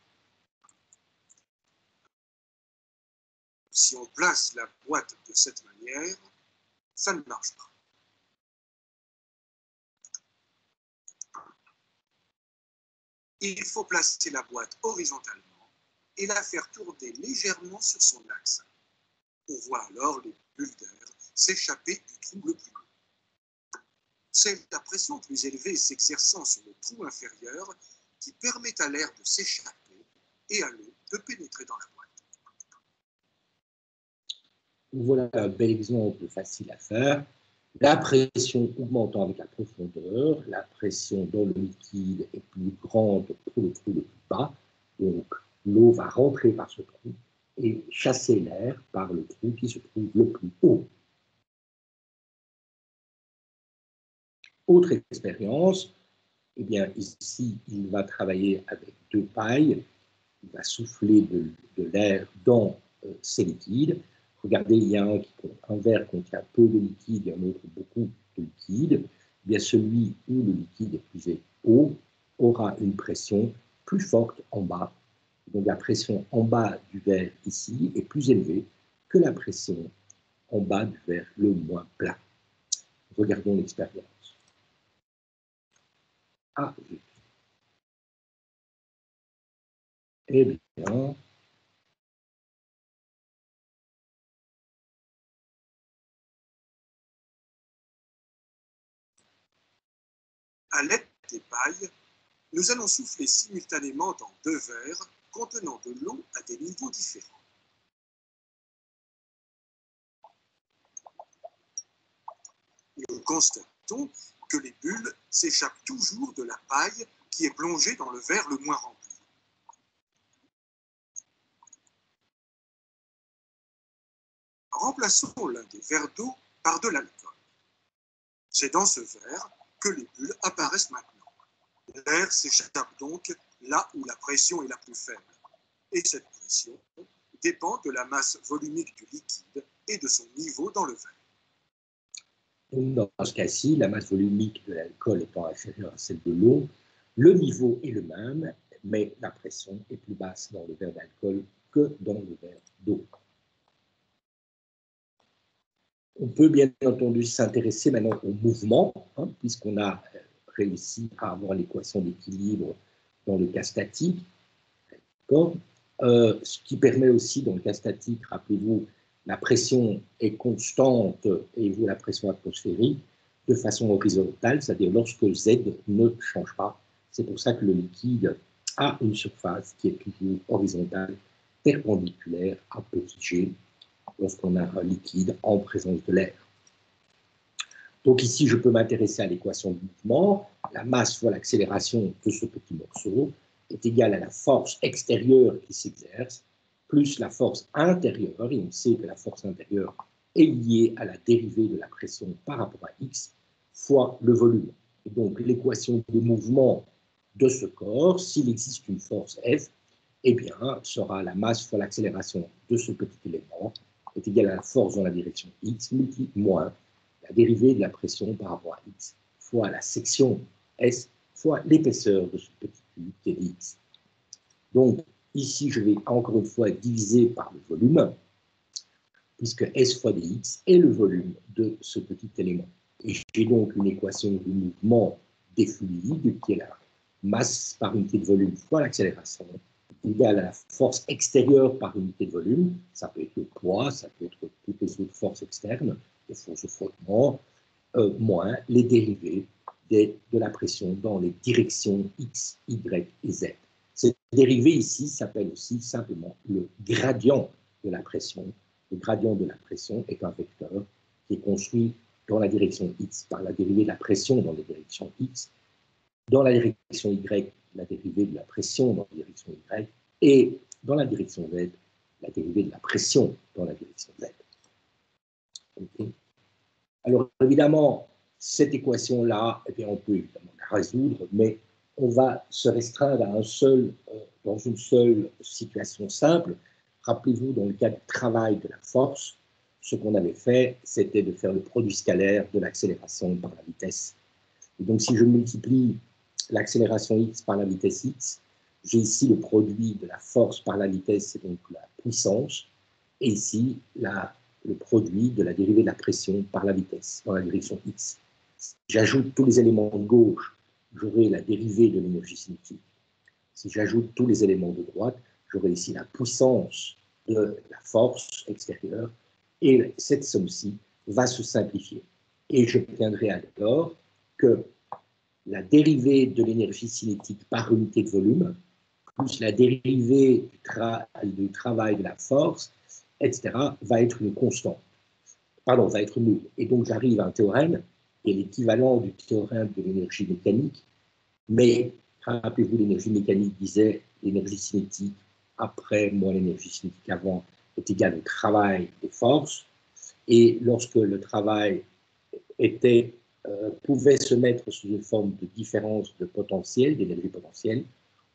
[SPEAKER 3] Si on place la boîte de cette manière, ça ne marche pas. Il faut placer la boîte horizontalement et la faire tourner légèrement sur son axe. On voit alors les bulles d'air s'échapper du trou le plus haut. C'est la pression plus élevée s'exerçant sur le trou inférieur qui permet à l'air de s'échapper et à l'eau de pénétrer dans la boîte.
[SPEAKER 2] Voilà un bel exemple facile à faire. La pression augmentant avec la profondeur, la pression dans le liquide est plus grande pour le trou le plus bas, donc l'eau va rentrer par ce trou et chasser l'air par le trou qui se trouve le plus haut. Autre expérience, eh bien ici il va travailler avec 2 pailles, il va souffler de l'air dans ces liquides. Regardez, il y a un verre contient peu de liquide et un autre beaucoup de liquide. Eh bien, celui où le liquide est plus haut aura une pression plus forte en bas. Donc la pression en bas du verre ici est plus élevée que la pression en bas du verre le moins plat. Regardons l'expérience. Ah, zut. Eh bien,
[SPEAKER 3] À l'aide des pailles, nous allons souffler simultanément dans 2 verres contenant de l'eau à des niveaux différents. Nous constatons que les bulles s'échappent toujours de la paille qui est plongée dans le verre le moins rempli. Remplaçons l'un des verres d'eau par de l'alcool. C'est dans ce verre que les bulles apparaissent maintenant. L'air s'échappe donc là où la pression est la plus faible. Et cette pression dépend de la masse volumique du liquide et de son niveau dans le verre.
[SPEAKER 2] Dans ce cas-ci, la masse volumique de l'alcool étant inférieure à celle de l'eau, le niveau est le même, mais la pression est plus basse dans le verre d'alcool que dans le verre d'eau. On peut bien entendu s'intéresser maintenant au mouvement, puisqu'on a réussi à avoir l'équation d'équilibre dans le cas statique. Ce qui permet aussi, dans le cas statique, rappelez-vous, la pression est constante et vous la pression atmosphérique de façon horizontale, c'est-à-dire lorsque Z ne change pas. C'est pour ça que le liquide a une surface qui est toujours horizontale, perpendiculaire à petit g, lorsqu'on a un liquide en présence de l'air. Donc ici, je peux m'intéresser à l'équation de mouvement. La masse fois l'accélération de ce petit morceau est égale à la force extérieure qui s'exerce, plus la force intérieure, et on sait que la force intérieure est liée à la dérivée de la pression par rapport à x, fois le volume. Et donc l'équation de mouvement de ce corps, s'il existe une force F, eh bien, sera la masse fois l'accélération de ce petit élément, est égale à la force dans la direction x, moins la dérivée de la pression par rapport à x, fois la section S, fois l'épaisseur de ce petit cube qui est dx. Donc, ici, je vais encore une fois diviser par le volume, puisque S fois dx est le volume de ce petit élément. Et j'ai donc une équation du mouvement des fluides, qui est la masse par unité de volume fois l'accélération, égale à la force extérieure par unité de volume, ça peut être le poids, ça peut être toutes les autres forces externes, les forces de frottement, moins les dérivés de la pression dans les directions x, y et z. Cette dérivée ici s'appelle aussi simplement le gradient de la pression. Le gradient de la pression est un vecteur qui est construit dans la direction x par la dérivée de la pression dans la direction x, dans la direction y, la dérivée de la pression dans la direction y, et dans la direction z, la dérivée de la pression dans la direction z. Okay. Alors évidemment, cette équation-là, eh bien, on peut évidemment la résoudre, mais on va se restreindre à dans une seule situation simple. Rappelez-vous, dans le cas du travail de la force, ce qu'on avait fait, c'était de faire le produit scalaire de l'accélération par la vitesse. Et donc, si je multiplie l'accélération x par la vitesse x, j'ai ici le produit de la force par la vitesse, c'est donc la puissance, et ici le produit de la dérivée de la pression par la vitesse dans la direction x. Si j'ajoute tous les éléments de gauche, j'aurai la dérivée de l'énergie cinétique. Si j'ajoute tous les éléments de droite, j'aurai ici la puissance de la force extérieure, et cette somme-ci va se simplifier. Et j'obtiendrai alors que la dérivée de l'énergie cinétique par unité de volume, plus la dérivée du travail de la force, etc., va être une constante. Pardon, va être nulle. Et donc j'arrive à un théorème qui est l'équivalent du théorème de l'énergie mécanique, mais rappelez-vous, l'énergie mécanique disait l'énergie cinétique après moins l'énergie cinétique avant est égale au travail des forces, et lorsque le travail pouvait se mettre sous une forme de différence de potentiel, d'énergie potentielle,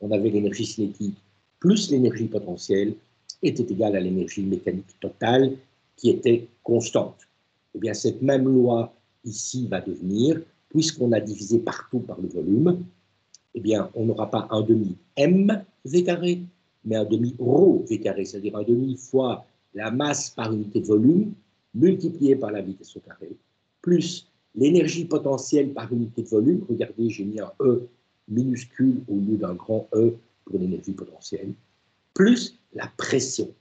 [SPEAKER 2] on avait l'énergie cinétique plus l'énergie potentielle était égale à l'énergie mécanique totale qui était constante. Eh bien, cette même loi ici va devenir, puisqu'on a divisé partout par le volume, eh bien, on n'aura pas un demi m v carré, mais un demi ρ v carré, c'est-à-dire un demi fois la masse par unité de volume multiplié par la vitesse au carré, plus L'énergie potentielle par unité de volume, regardez, j'ai mis un E minuscule au lieu d'un grand E pour l'énergie potentielle, plus la pression.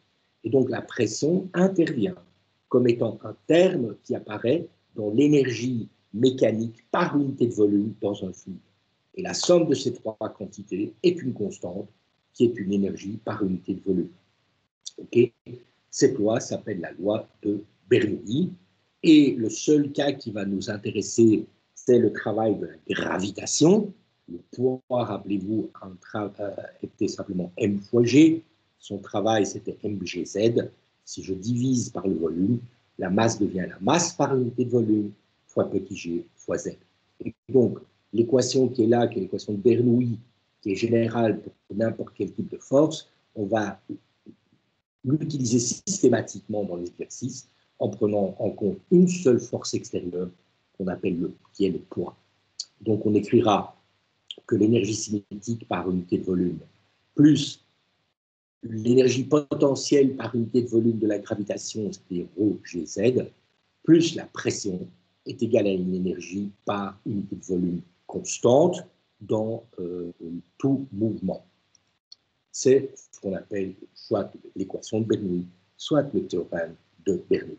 [SPEAKER 2] Et donc la pression intervient comme étant un terme qui apparaît dans l'énergie mécanique par unité de volume dans un fluide. Et la somme de ces trois quantités est une constante qui est une énergie par unité de volume. Okay. Cette loi s'appelle la loi de Bernoulli. Et le seul cas qui va nous intéresser, c'est le travail de la gravitation. Le poids, rappelez-vous, était simplement m fois g. Son travail, c'était mgz. Si je divise par le volume, la masse devient la masse par unité de volume fois petit g fois z. Et donc, l'équation qui est là, qui est l'équation de Bernoulli, qui est générale pour n'importe quel type de force, on va l'utiliser systématiquement dans l'exercice en prenant en compte une seule force extérieure qu'on appelle qui est le poids. Donc on écrira que l'énergie cinétique par unité de volume plus l'énergie potentielle par unité de volume de la gravitation, c'est ρgz, plus la pression est égale à une énergie par unité de volume constante dans tout mouvement. C'est ce qu'on appelle soit l'équation de Bernoulli, soit le théorème de Bernoulli.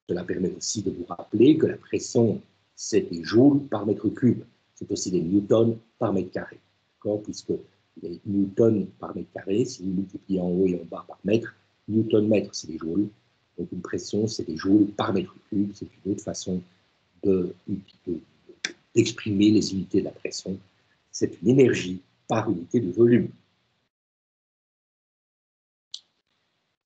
[SPEAKER 2] Cela permet aussi de vous rappeler que la pression, c'est des joules par mètre cube. C'est aussi des newtons par mètre carré. Puisque les newtons par mètre carré, si vous multipliez en haut et en bas par mètre, newton-mètre, c'est des joules. Donc une pression, c'est des joules par mètre cube. C'est une autre façon d'exprimer les unités de la pression. C'est une énergie par unité de volume.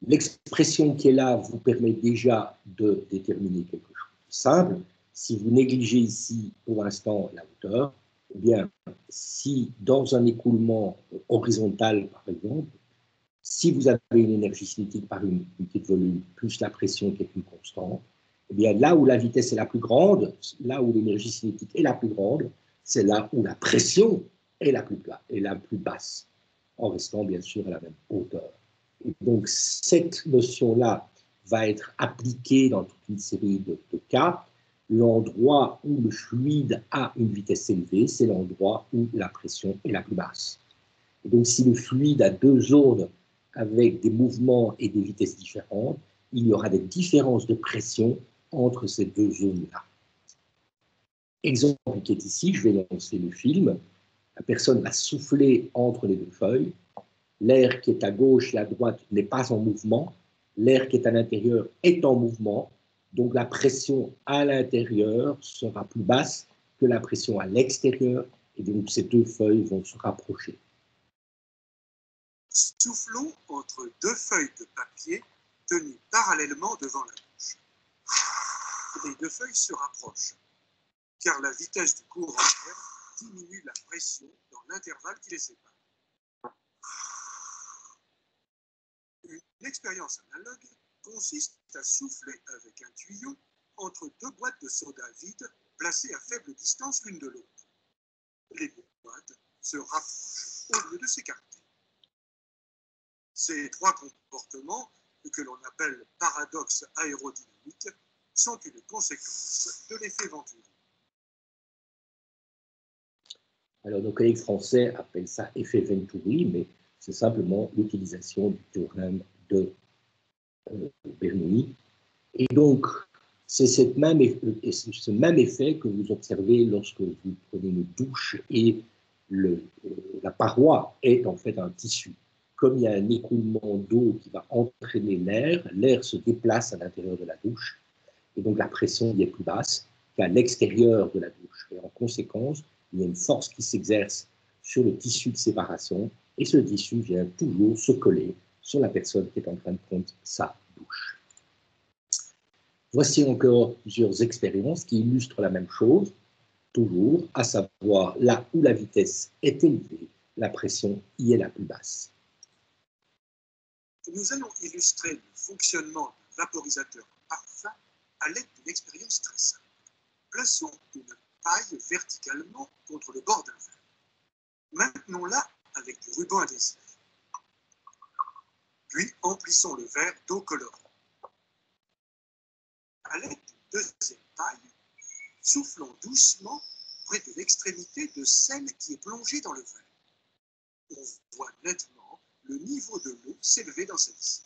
[SPEAKER 2] L'expression qui est là vous permet déjà de déterminer quelque chose de simple. Si vous négligez ici, pour l'instant, la hauteur, eh bien, si dans un écoulement horizontal, par exemple, si vous avez une énergie cinétique par une unité de volume plus la pression qui est une constante, eh bien, là où la vitesse est la plus grande, là où l'énergie cinétique est la plus grande, c'est là où la pression est la plus basse, en restant bien sûr à la même hauteur. Et donc, cette notion-là va être appliquée dans toute une série de cas. L'endroit où le fluide a une vitesse élevée, c'est l'endroit où la pression est la plus basse. Et donc, si le fluide a deux zones avec des mouvements et des vitesses différentes, il y aura des différences de pression entre ces deux zones-là. Exemple qui est ici, je vais lancer le film. La personne va souffler entre les deux feuilles. L'air qui est à gauche et à droite n'est pas en mouvement, l'air qui est à l'intérieur est en mouvement, donc la pression à l'intérieur sera plus basse que la pression à l'extérieur, et donc ces deux feuilles vont se rapprocher.
[SPEAKER 3] Soufflons entre deux feuilles de papier tenues parallèlement devant la bouche. Les deux feuilles se rapprochent, car la vitesse du courant d'air diminue la pression dans l'intervalle qui les sépare. Une expérience analogue consiste à souffler avec un tuyau entre deux boîtes de soda vides placées à faible distance l'une de l'autre. Les boîtes se rapprochent au lieu de s'écarter. Ces trois comportements, que l'on appelle paradoxes aérodynamiques, sont une conséquence de l'effet Venturi.
[SPEAKER 2] Alors, nos collègues français appellent ça effet Venturi, mais c'est simplement l'utilisation du théorème de Bernoulli. Et donc, c'est ce même effet que vous observez lorsque vous prenez une douche et la paroi est en fait un tissu. Comme il y a un écoulement d'eau qui va entraîner l'air, l'air se déplace à l'intérieur de la douche et donc la pression y est plus basse qu'à l'extérieur de la douche. Et en conséquence, il y a une force qui s'exerce sur le tissu de séparation et ce tissu vient toujours se coller sur la personne qui est en train de prendre sa douche. Voici encore plusieurs expériences qui illustrent la même chose, toujours, à savoir là où la vitesse est élevée, la pression y est la plus basse.
[SPEAKER 3] Nous allons illustrer le fonctionnement d'un vaporisateur parfum à l'aide d'une expérience très simple. Plaçons une paille verticalement contre le bord d'un verre. Maintenons-la avec du ruban adhésif. Puis emplissons le verre d'eau colorée. À l'aide d'une deuxième paille, Soufflons doucement près de l'extrémité de celle qui est plongée dans le verre. On voit nettement le niveau de l'eau s'élever dans celle-ci.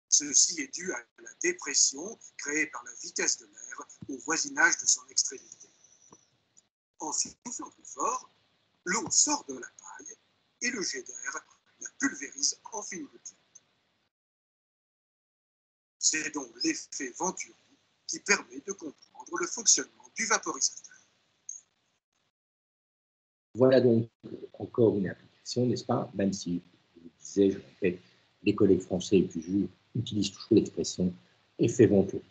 [SPEAKER 3] Ceci est dû à la dépression créée par la vitesse de l'air au voisinage de son extrémité. En soufflant plus fort, l'eau sort de la paille et le jet d'air la pulvérise en fines gouttelettes. C'est donc l'effet Venturi qui permet de comprendre le fonctionnement du vaporisateur.
[SPEAKER 2] Voilà donc encore une application, n'est-ce pas? Même si, je vous disais, je répète, les collègues français et plus jus utilisent toujours l'expression effet Venturi.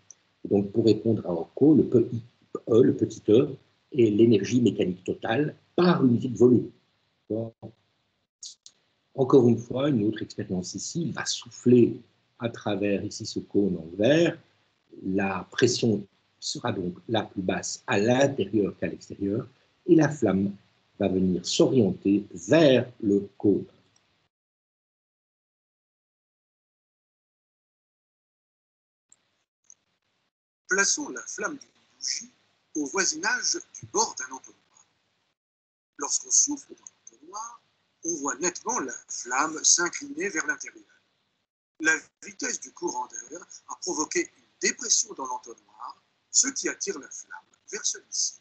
[SPEAKER 2] Donc pour répondre à Orco, le petit e, est l'énergie mécanique totale par unité de volume. Bon. Encore une fois, une autre expérience ici, il va souffler à travers ici ce cône en verre. La pression sera donc la plus basse à l'intérieur qu'à l'extérieur et la flamme va venir s'orienter vers le cône.
[SPEAKER 3] Plaçons la flamme d'une bougie au voisinage du bord d'un entonnoir. Lorsqu'on souffle dans l'entonnoir, on voit nettement la flamme s'incliner vers l'intérieur. La vitesse du courant d'air a provoqué une dépression dans l'entonnoir, ce qui attire la flamme vers celui-ci.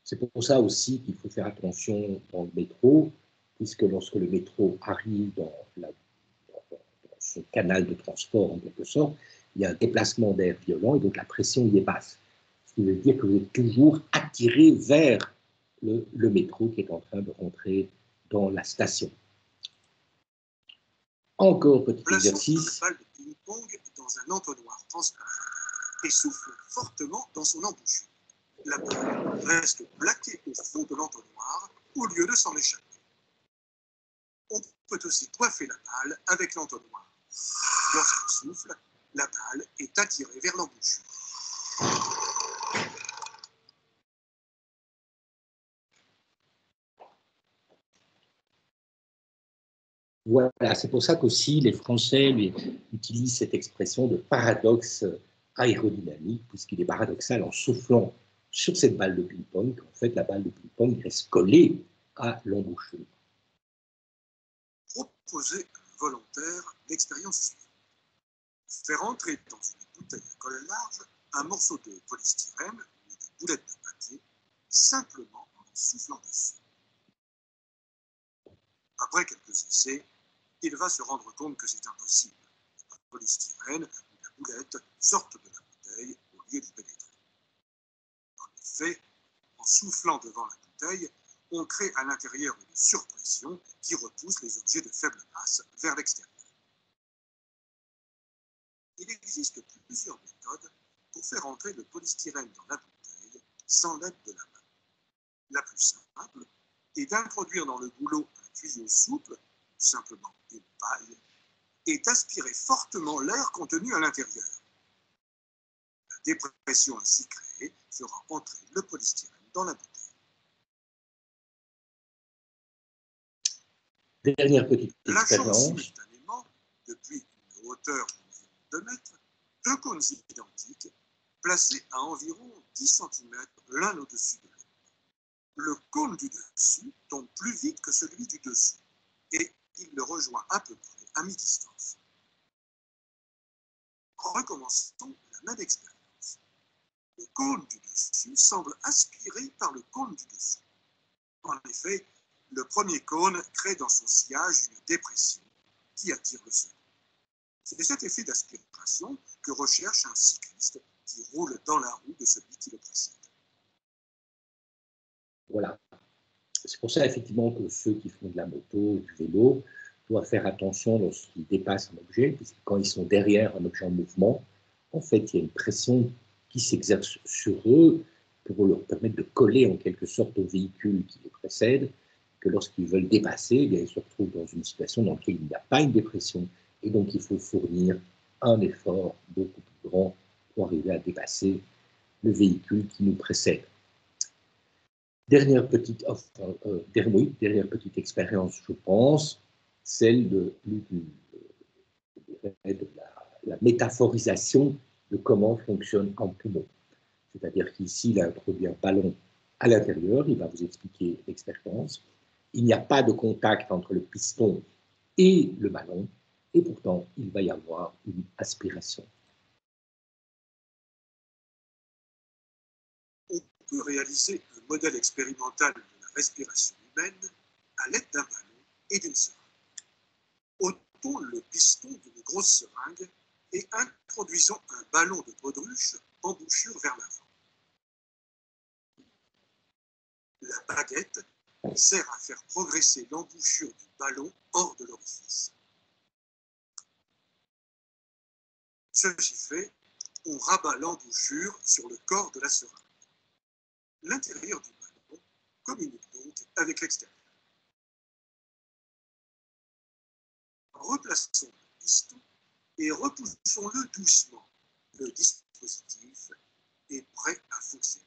[SPEAKER 2] C'est pour ça aussi qu'il faut faire attention dans le métro, puisque lorsque le métro arrive dans son canal de transport, en quelque sorte, il y a un déplacement d'air violent et donc la pression y est basse. Ce qui veut dire que vous êtes toujours attiré vers le métro qui est en train de rentrer dans la station. Encore petit exercice.
[SPEAKER 3] Plaçons la balle de ping-pong dans un entonnoir transparent et souffle fortement dans son embouchure. La balle reste plaquée au fond de l'entonnoir au lieu de s'en échapper. On peut aussi coiffer la balle avec l'entonnoir. Lorsqu'on souffle, la balle est attirée vers l'embouchure.
[SPEAKER 2] Voilà, c'est pour ça qu'aussi les Français utilisent cette expression de paradoxe aérodynamique, puisqu'il est paradoxal en soufflant sur cette balle de ping-pong, qu'en fait la balle de ping-pong reste collée à l'embouchure.
[SPEAKER 3] Proposez à un volontaire l'expérience suivante. Faire entrer dans une bouteille à colle large un morceau de polystyrène ou de boulette de papier, simplement en soufflant dessus. Après quelques essais, il va se rendre compte que c'est impossible. Le polystyrène ou la boulette sortent de la bouteille au lieu d'y pénétrer. En effet, en soufflant devant la bouteille, on crée à l'intérieur une surpression qui repousse les objets de faible masse vers l'extérieur. Il existe plusieurs méthodes pour faire entrer le polystyrène dans la bouteille sans l'aide de la main. La plus simple est d'introduire dans le goulot un tuyau souple, simplement une paille, et d'aspirer fortement l'air contenu à l'intérieur. La dépression ainsi créée fera entrer le polystyrène dans la bouteille.
[SPEAKER 2] Dernière petite
[SPEAKER 3] Lâchons
[SPEAKER 2] expérience.
[SPEAKER 3] simultanément, depuis une hauteur d'environ 2 mètres, deux cônes identiques placés à environ 10 cm l'un au-dessus de l'autre. Le cône du dessus tombe plus vite que celui du dessous et il le rejoint à peu près à mi-distance. Recommençons la même expérience. Le cône du dessus semble aspiré par le cône du dessous. En effet, le premier cône crée dans son sillage une dépression qui attire le second. C'est cet effet d'aspiration que recherche un cycliste qui roule dans la roue de celui qui le précède.
[SPEAKER 2] Voilà. C'est pour ça, effectivement, que ceux qui font de la moto, du vélo, doivent faire attention lorsqu'ils dépassent un objet, puisque quand ils sont derrière un objet en mouvement, en fait, il y a une pression qui s'exerce sur eux pour leur permettre de coller en quelque sorte au véhicule qui les précède, que lorsqu'ils veulent dépasser, eh bien, ils se retrouvent dans une situation dans laquelle il n'y a pas une dépression, et donc il faut fournir un effort beaucoup plus grand pour arriver à dépasser le véhicule qui nous précède. Dernière petite expérience, je pense, celle de la métaphorisation de comment fonctionne un poumon. c'est-à-dire qu'ici, il a introduit un ballon à l'intérieur, il va vous expliquer l'expérience. Il n'y a pas de contact entre le piston et le ballon, et pourtant, il va y avoir une aspiration.
[SPEAKER 3] On peut réaliser un modèle expérimental de la respiration humaine à l'aide d'un ballon et d'une seringue. Ôtons le piston d'une grosse seringue et introduisons un ballon de baudruche embouchure vers l'avant. La baguette sert à faire progresser l'embouchure du ballon hors de l'orifice. Ceci fait, on rabat l'embouchure sur le corps de la seringue. L'intérieur du ballon communique donc avec l'extérieur. Replaçons le piston et repoussons-le doucement. Le dispositif est prêt à fonctionner.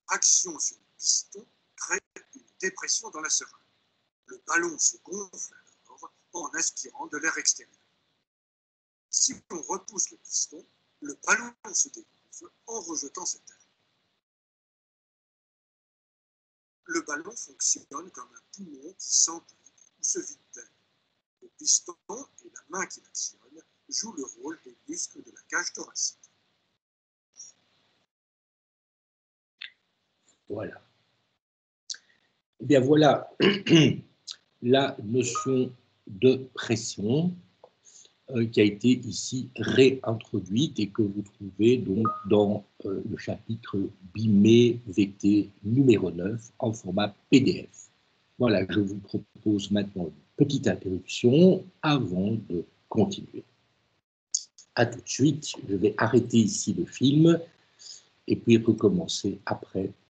[SPEAKER 3] Action sur le piston crée une dépression dans la seringue. Le ballon se gonfle alors en aspirant de l'air extérieur. Si on repousse le piston, le ballon se dégonfle en rejetant cet air. Le ballon fonctionne comme un poumon qui s'emplit ou se vide d'air. Le piston et la main qui l'actionne jouent le rôle des muscles de la cage thoracique.
[SPEAKER 2] Voilà. Eh bien voilà la notion de pression qui a été ici réintroduite et que vous trouvez donc dans le chapitre BIME VT numéro 9 en format PDF. Voilà, je vous propose maintenant une petite interruption avant de continuer. À tout de suite, je vais arrêter ici le film et puis recommencer après